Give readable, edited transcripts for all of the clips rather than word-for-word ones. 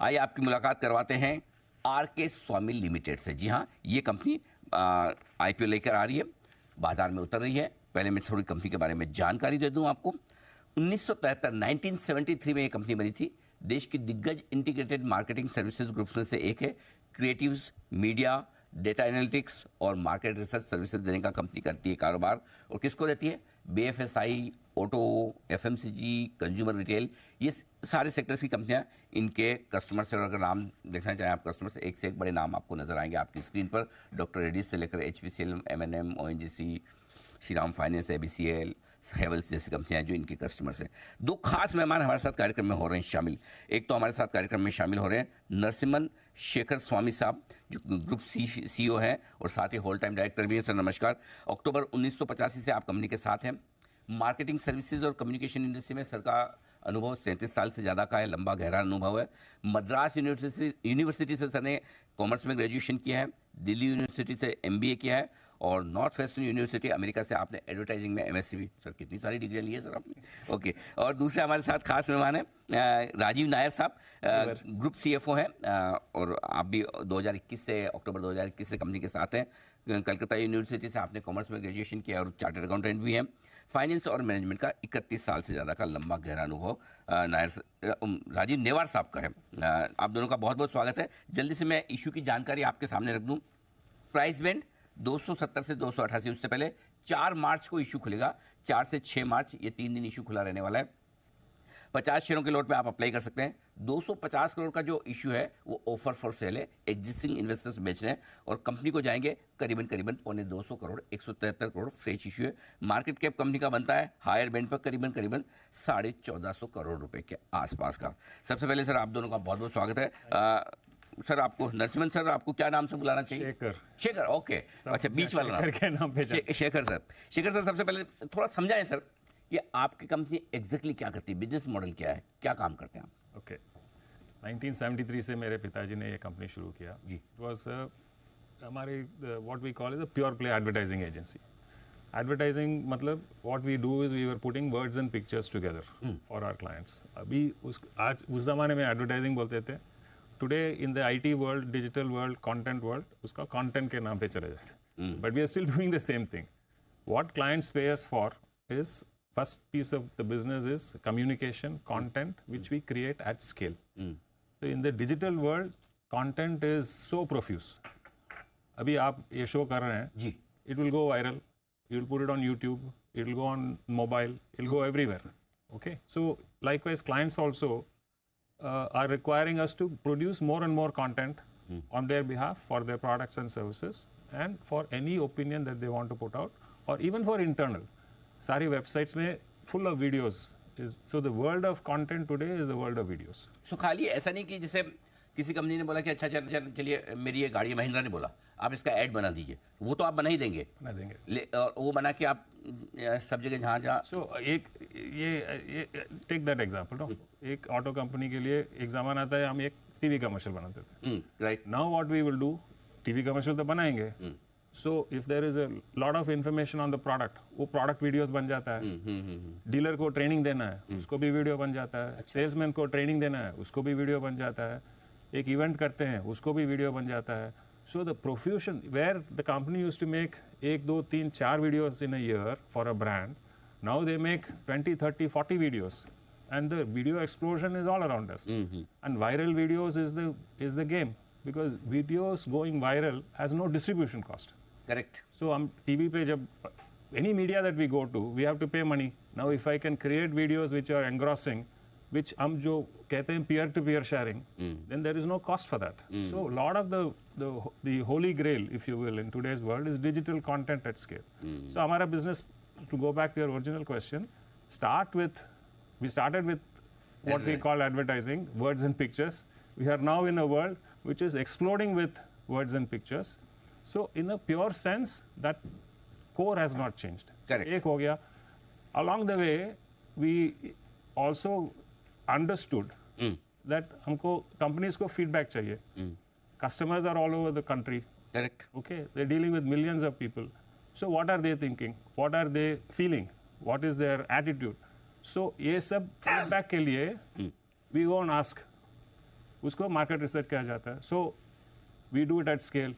आइए आपकी मुलाकात करवाते हैं आर के स्वामी लिमिटेड से। जी हाँ, ये कंपनी आईपीओ लेकर आ रही है, बाजार में उतर रही है। पहले मैं थोड़ी कंपनी के बारे में जानकारी दे दूं आपको। 1973 में ये कंपनी बनी थी। देश की दिग्गज इंटीग्रेटेड मार्केटिंग सर्विसेज ग्रुप्स में से एक है। क्रिएटिव्स, मीडिया, डेटा एनालिटिक्स और मार्केट रिसर्च सर्विसेज देने का कंपनी करती है कारोबार। और किसको देती है? BFSI, auto, FMCG, consumer retail, ये सारे सेक्टर्स की कंपनियां इनके कस्टमर से। अगर नाम देखना चाहें आप कस्टमर से, एक से एक बड़े नाम आपको नजर आएंगे आपकी स्क्रीन पर। डॉक्टर रेड्डीज से लेकर एचपीसीएल, एमएनएम, ओएनजीसी, श्रीराम फाइनेंस, एबीसीएल, हेवल्स जैसी कंपनियां जो इनके कस्टमर्स हैं। दो खास मेहमान हमारे साथ कार्यक्रम में हो रहे हैं शामिल। एक तो हमारे साथ कार्यक्रम में शामिल हो रहे हैं नरसिम्हन शेखर स्वामी साहब, जो ग्रुप सीईओ हैं और साथ ही होल टाइम डायरेक्टर भी हैं। सर नमस्कार। अक्टूबर 1985 से आप कंपनी के साथ हैं। मार्केटिंग सर्विसेज और कम्युनिकेशन इंडस्ट्री में सर का अनुभव 37 साल से ज़्यादा का है, लंबा गहरा अनुभव है। मद्रास यूनिवर्सिटी से सर ने कॉमर्स में ग्रेजुएशन किया है। दिल्ली यूनिवर्सिटी से एमबीए किया है और नॉर्थ वेस्टर्न यूनिवर्सिटी अमेरिका से आपने एडवर्टाइजिंग में एमएससी भी। सर कितनी सारी डिग्रियाँ ली है सर आपने। ओके। और दूसरे हमारे साथ खास मेहमान हैं राजीव नायर साहब, ग्रुप सीएफओ हैं और आप भी 2021 से अक्टूबर 2021 से कंपनी के साथ हैं। कलकत्ता यूनिवर्सिटी से आपने कॉमर्स में ग्रेजुएशन किया और चार्टर्ड अकाउंटेंट भी हैं। फाइनेंस और मैनेजमेंट का 31 साल से ज़्यादा का लंबा गहरा अनुभव राजीव नेवार साहब का है। आप दोनों का बहुत बहुत स्वागत है। जल्दी से मैं इशू की जानकारी आपके सामने रख दूं। प्राइस बैंड 270 से 288। उससे पहले 4 मार्च को इशू खुलेगा। 4 से 6 मार्च ये 3 दिन इशू खुला रहने वाला है। 50 शेयरों के लोट पे आप अप्लाई कर सकते हैं। 250 करोड़ का जो इशू है वो ऑफर फॉर सेल है। एग्जिस्टिंग इन्वेस्टर्स बेच रहे हैं और कंपनी को जाएंगे करीबन 250 करोड़। 173 करोड़ फ्रेश इशू है। मार्केट कैप कंपनी का बनता है हायर बैंड पर करीबन 1450 करोड़ रुपए के आसपास का। सबसे पहले सर आप दोनों का बहुत बहुत स्वागत है। सर आपको नरसिम्हन सर आपको क्या नाम से बुलाना चाहिए? शेखर। शेखर, ओके। अच्छा, बीच वाला नाम के नाम पे शेखर सर। शेखर सर, सबसे पहले थोड़ा समझाएं सर कि आपकी कंपनी एग्जैक्टली क्या करती है, बिजनेस मॉडल क्या है, क्या काम करते हैं आप? ओके। 1973 से मेरे पिताजी ने ये कंपनी शुरू किया जी। इट वाज हमारी what we call is a pure play advertising agency. Advertising मतलब what we do is we were putting words and pictures together for our clients. अभी आज उस जमाने में एडवर्टाइजिंग बोलते थे। Today in the IT world, digital world, content world, उसका content के नाम पे चले जाते हैं। But we are still doing the same thing. What clients pay us for is first piece of the business is communication content which we create at scale. So in the digital world content is so profuse. अभी आप ये show कर रहे हैं जी, it will go viral, you will put it on YouTube, it will go on mobile, it will go everywhere. Okay, so likewise clients also are requiring us to produce more and more content on their behalf for their products and services and for any opinion that they want to put out or even for internal. सारी websites में full of videos is so the world of content today is the world of videos. So खाली ऐसा नहीं कि जैसे किसी company ने बोला कि अच्छा चलिए मेरी ये गाड़ी, महिंद्रा ने बोला आप इसका ऐड बना दीजिए, वो तो आप बना ही देंगे, और वो बना के आप सब जगह जहाँ सो एक ये टेक दैट एग्जांपल नो, एक ऑटो कंपनी के लिए एक ज़माना आता है हम एक टीवी कमर्शियल बनाते थे। Right. Now what we will do, TV commercial तो बनाएंगे। So if there is a lot of information on the product, वो प्रोडक्ट वीडियोस बन जाता है। डीलर को ट्रेनिंग देना है, उसको भी वीडियो बन जाता है। सेल्समैन को ट्रेनिंग देना है, उसको भी वीडियो बन जाता है। एक इवेंट करते हैं, उसको भी वीडियो बन जाता है। So the profusion where the company used to make 1, 2, 3, 4 videos in a year for a brand, now they make 20, 30, 40 videos and the video explosion is all around us. And viral videos is the game because videos going viral has no distribution cost. Correct. So हम TV पे जब any media that we go to, we have to pay money. Now if I can create videos which are engrossing, which हम जो कहते हैं peer to peer sharing, then there is no cost for that. So a lot of the holy grail, if you will, in today's world is digital content at scale. So हमारा business, to go back to your original question, we started with what we call advertising, words and pictures. We are now in a world which is exploding with words and pictures. So in a pure sense, that core has not changed. Correct. एक हो गया. Along the way, we also understood that हमको companies को feedback चाहिए. Customers are all over the country. Correct. Okay, they're dealing with millions of people. So what are they thinking? What are they feeling? What is their attitude? So ये सब feedback के लिए we go and ask उसको market research किया जाता है. So we do it at scale.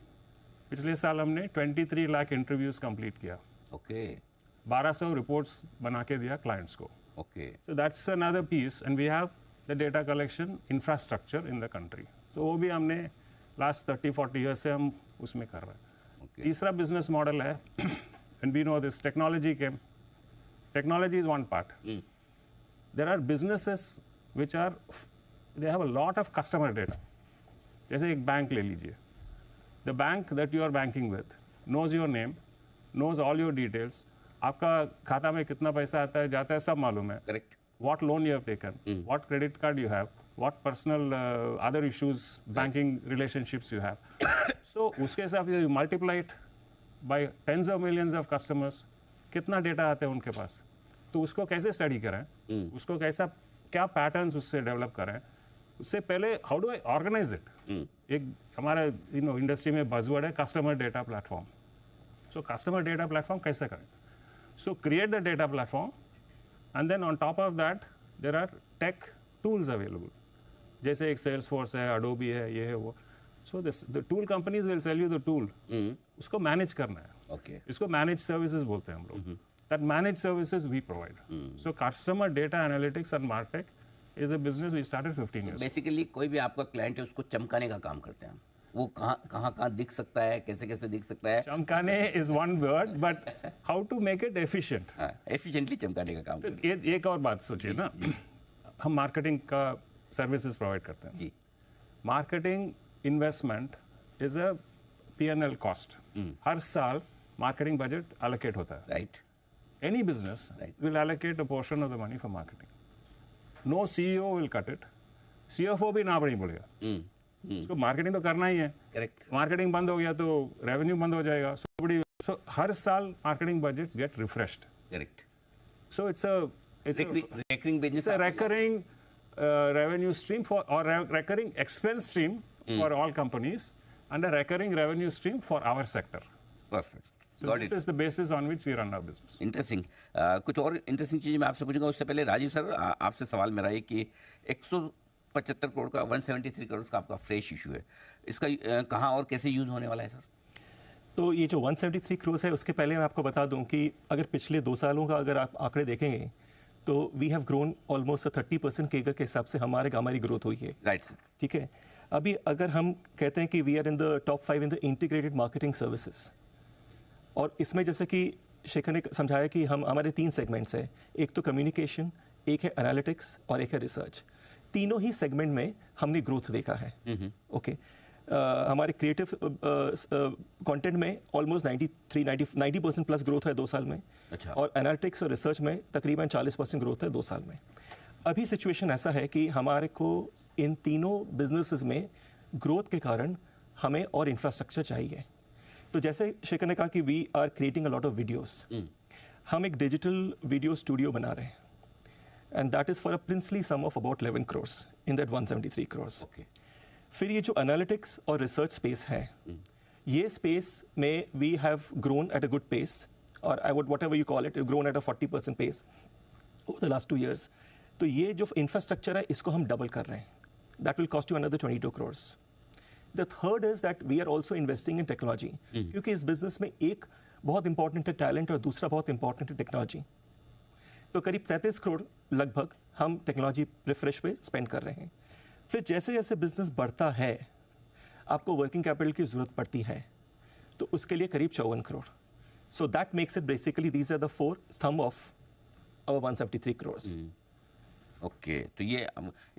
पिछले साल हमने 23 लाख इंटरव्यूज कंप्लीट किया. ओके 1200 रिपोर्ट्स बना के दिया क्लाइंट्स को. Okay So that's another piece, and we have the data collection infrastructure in the country. So वो भी हमने last 30-40 years से हम उसमें कर रहे हैं. ओके तीसरा business model है, and we know this technology came. Technology is one part. There are businesses which are they have a lot of customer data. जैसे एक बैंक ले लीजिए. The bank that you are banking with knows your name, knows all your details. आपका खाता में कितना पैसा आता है जाता है सब मालूम है. Correct What loan you have taken, what credit card you have, what personal other issues, banking relationships you have. So उसके हिसाब से you multiply it by tens of millions of customers. कितना डेटा आते हैं उनके पास, तो उसको कैसे स्टडी करें, उसको कैसा क्या पैटर्न्स उससे डेवलप करें. उससे पहले how do I organise it. एक हमारा इंडस्ट्री में बज़वर्ड है customer data platform. So customer data platform कैसे करें. So create the data platform, and then on top of that there are tech tools available. जैसे एक Salesforce है, Adobe है, ये है वो. So the tool companies will sell you the tool. उसको manage करना है. ओके इसको managed services बोलते हैं हम लोग. That managed services we provide. So customer data analytics and MarTech is a business we started 15 years. Basically कोई भी आपका क्लाइंट है उसको चमकाने का काम करते हैं. वो कहाँ दिख सकता है, कैसे कैसे दिख सकता है. चमकाने is one word, but how to make it efficient. Efficiently चमकाने का काम तो करते हैं. एक और बात सोचिए ना, हम मार्केटिंग का सर्विसेज प्रोवाइड करते हैं. जी marketing investment is a P&L cost. हर साल मार्केटिंग बजट एलोकेट होता है. Right any business Right. Will allocate a portion of the money for marketing. No CEO will cut it. CFO भी ना नहीं बोलेगा. उसको मार्केटिंग तो करना ही है. करेक्ट मार्केटिंग बंद हो गया तो रेवेन्यू बंद हो जाएगा. सो हर साल marketing budgets get refreshed. Correct. So it's a recurring business. it's a recurring revenue stream for or recurring expense stream for all companies and a recurring revenue stream for our sector. Perfect. So Got this it. is the basis on which we run our business. Interesting. कुछ और interesting चीज़ें मैं आपसे पूछूंगा. उससे पहले Rajiv sir आपसे सवाल मेरा है कि 175 करोड़ का 173 करोड़ का आपका फ्रेश इशू है. इसका कहाँ और कैसे यूज़ होने वाला है सर? तो ये जो 173 करोड़ है उसके पहले मैं आपको बता दूं कि अगर पिछले 2 सालों का अगर आप आंकड़े देखेंगे तो we have grown almost 30% CAGR के हिसाब से हमारी ग्रोथ हुई है. Right sir. ठीक है. अभी अगर हम कहते हैं कि we are in the top 5 in the integrated marketing services, और इसमें जैसे कि शेखर ने समझाया कि हमारे 3 सेगमेंट्स हैं. एक तो कम्युनिकेशन, एक है एनालिटिक्स और एक है रिसर्च. तीनों ही सेगमेंट में हमने ग्रोथ देखा है. ओके. हमारे क्रिएटिव कंटेंट में ऑलमोस्ट 90% प्लस ग्रोथ है 2 साल में. अच्छा. और एनालिटिक्स और रिसर्च में तकरीबन 40% ग्रोथ है 2 साल में. अभी सिचुएशन ऐसा है कि हमारे को इन तीनों बिजनेसेस में ग्रोथ के कारण हमें और इंफ्रास्ट्रक्चर चाहिए. तो जैसे शेखर ने कहा कि we are creating a lot of videos. हम एक डिजिटल वीडियो स्टूडियो बना रहे हैं, and that is for a princely sum of about 11 crore in that 173 crore. Okay. फिर ये जो एनालिटिक्स और रिसर्च स्पेस है, ये स्पेस में we have grown at a good pace, और I would whatever you call it, grown at a 40% pace over the last 2 years. तो ये जो इंफ्रास्ट्रक्चर है इसको हम डबल कर रहे हैं. That will cost you another 22 crore. The third is that we are also investing in technology, क्योंकि इस बिजनेस में एक बहुत इंपॉर्टेंट है टैलेंट और दूसरा बहुत इंपॉर्टेंट है टेक्नोलॉजी. तो करीब 33 करोड़ लगभग हम टेक्नोलॉजी रिफ्रेश पे स्पेंड कर रहे हैं. फिर जैसे जैसे बिजनेस बढ़ता है आपको वर्किंग कैपिटल की ज़रूरत पड़ती है, तो उसके लिए करीब 54 crore. So that makes it basically these are the 4 स्तंभ ऑफ अवर 173 करोड़. ओके. तो ये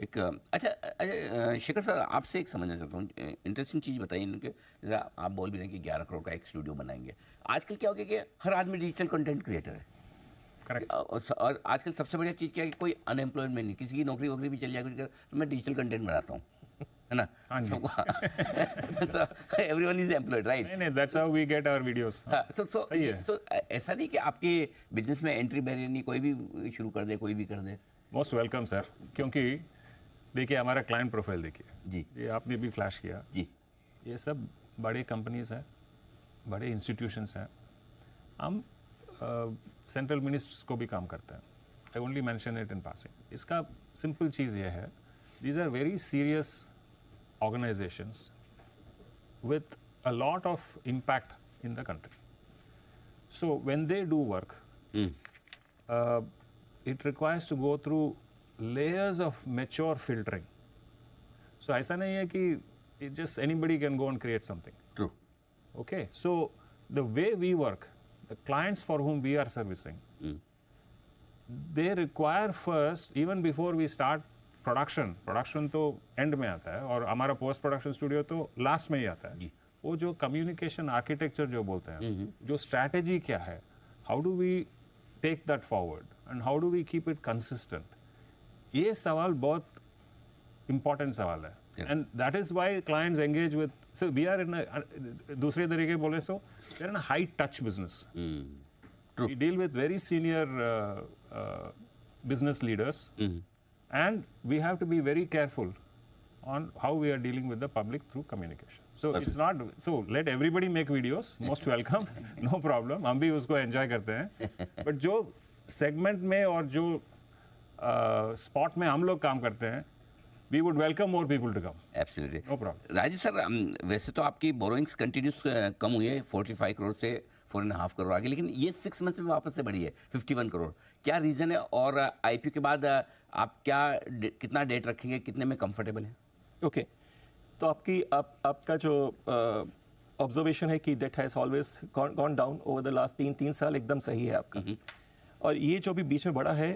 एक अच्छा शेखर सर आपसे एक समझना चाहता हूँ. इंटरेस्टिंग चीज़ बताइए इनके. आप बोल भी रहे हैं कि 11 करोड़ का एक स्टूडियो बनाएंगे. आजकल क्या हो गया कि हर आदमी डिजिटल कंटेंट क्रिएटर है. Correct. और आजकल सबसे बढ़िया चीज़ क्या है कि कोई अनएम्प्लॉयमेंट नहीं, किसी की नौकरी वोकरी भी चल जाए कुछ तो मैं डिजिटल कंटेंट बनाता हूँ, है ना. हाँ जी. तो एवरीवन इज एम्प्लॉयड, राइट. नहीं, that's how we get our videos. सही है. सो ऐसा नहीं कि आपके बिजनेस में एंट्री बैरियर नहीं, कोई भी शुरू कर दे, कोई भी कर दे. Most welcome sir. क्योंकि देखिए हमारा क्लाइंट प्रोफाइल देखिए जी. ये आपने भी फ्लैश किया. जी. ये सब बड़े कंपनीज हैं, बड़े इंस्टीट्यूशंस हैं. हम सेंट्रल मिनिस्टर्स को भी काम करते हैं. I only mention it in passing. इसका सिंपल चीज़ ये है, these are very serious organizations with a lot of impact in the country. So when they do work, it requires to go through layers of mature filtering. So ऐसा नहीं है कि it just anybody can go and create something. True. Okay, so the way we work, the clients for whom we are servicing, they require first, even before we start production तो end में आता है और हमारा post production studio तो last में ही आता है. वो जो कम्युनिकेशन आर्किटेक्चर जो बोलते हैं, जो स्ट्रैटेजी क्या है, how do we take that forward and how do we keep it consistent, ये सवाल बहुत इंपॉर्टेंट सवाल है. And that is why clients engage with, so we are in दूसरे तरीके बोले so we are in high touch business. We deal with very senior business leaders, and we have to be very careful on how we are dealing with the public through communication. So it's not, so let everybody make videos, most welcome, no problem, हम भी उसको enjoy करते हैं. But जो segment में और जो spot में हम लोग काम करते हैं, we would welcome more people to come. Absolutely. No problem. Rajesh sir, वैसे तो आपकी बोरोइंग्स कंटिन्यूस कम हुई है 45 करोड़ से 4.5 करोड़ आगे, लेकिन ये 6 मंथ्स में वापस से बढ़ी है 51 करोड़. क्या रीज़न है, और आईपीओ के बाद आप कितना डेट रखेंगे, कितने में कंफर्टेबल हैं? ओके, तो आपका जो ऑब्जर्वेशन है कि debt has always gone down over the last 3 साल, एकदम सही है आपका. और ये जो भी बीच में बढ़ा है,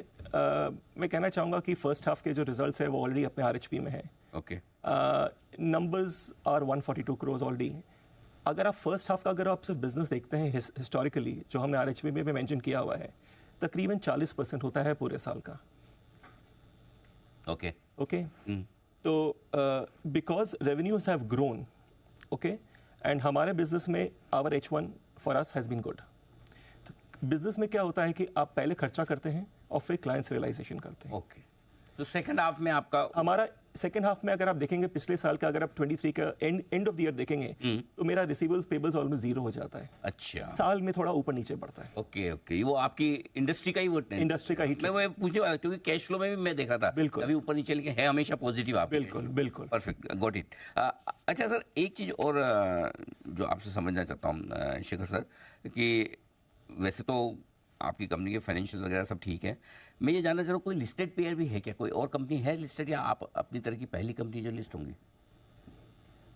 मैं कहना चाहूँगा कि फर्स्ट हाफ के जो रिजल्ट्स है वो ऑलरेडी अपने आरएचपी में है. Okay, numbers are 142 crore already. अगर आप फर्स्ट हाफ का अगर आप सिर्फ बिजनेस देखते हैं हिस्टोरिकली, जो हमने आरएचपी में भी मेंशन किया हुआ है, तकरीबन 40% होता है पूरे साल का. ओके, ओके, तो because revenues have grown, okay, and हमारे बिजनेस में our H1 for us has been good. Business में क्या होता है कि आप पहले खर्चा करते हैं और फिर क्लाइंट्स रियलाइजेशन करते हैं. ओके, तो सेकंड हाफ में आपका, हमारा सेकंड हाफ में अगर आप देखेंगे पिछले साल का, अगर आप 23 का एंड ऑफ द ईयर देखेंगे, तो मेरा रिसीवेबल्स पेबल्स ऑलमोस्ट जीरो हो जाता है. अच्छा, साल में थोड़ा ऊपर नीचे बढ़ता है. ओके ओके, वो आपकी इंडस्ट्री का ही वो इंडस्ट्री का ही मैं वो पूछने वाला, क्योंकि कैश फ्लो में भी मैं देखा था बिल्कुल. अभी ऊपर नीचे, लेकिन है हमेशा पॉजिटिव आप. बिल्कुल बिल्कुल. Perfect, got it. अच्छा सर, एक चीज़ और जो आपसे समझना चाहता हूँ शेखर सर, कि वैसे तो आपकी कंपनी के फाइनेंशियल वगैरह सब ठीक है, मैं ये जानना चाह रहा हूँ कोई लिस्टेड पेयर भी है क्या, कोई और कंपनी है लिस्टेड, या आप अपनी तरह की पहली कंपनी जो लिस्ट होंगी?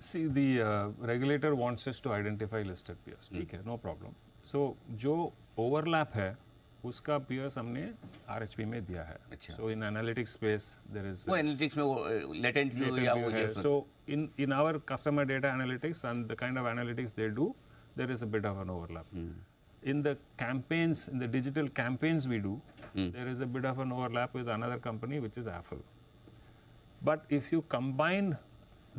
See, the regulator wants us to identify listed peers. ठीक है, no problem. So जो overlap है उसका peers हमने RHP में दिया है. अच्छा. So in analytics space there is वो एनालिटिक्स में वो लेटेंट व्यू या वो है. So in our customer data analytics and the kind of analytics they do, there is a bit of an overlap. In the campaigns, in the digital campaigns we do, there is a bit of an overlap with another company which is Affle. But if you combine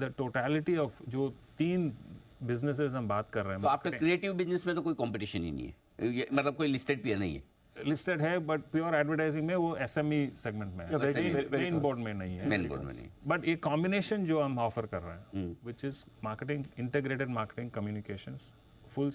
the totality of जो 3 businesses हम बात कर रहे हैं, तो आपका creative business में तो कोई कंपटीशन ही नहीं है, मतलब कोई लिस्टेड पेयर नहीं है? लिस्टेड है, बट प्योर एडवर्टाइजिंग में वो SME सेगमेंट में है, मेन बोर्ड में नहीं है. मेन बोर्ड में नहीं. बट ये कॉम्बिनेशन जो हम ऑफर कर रहे हैं, which is marketing, integrated marketing, communications, full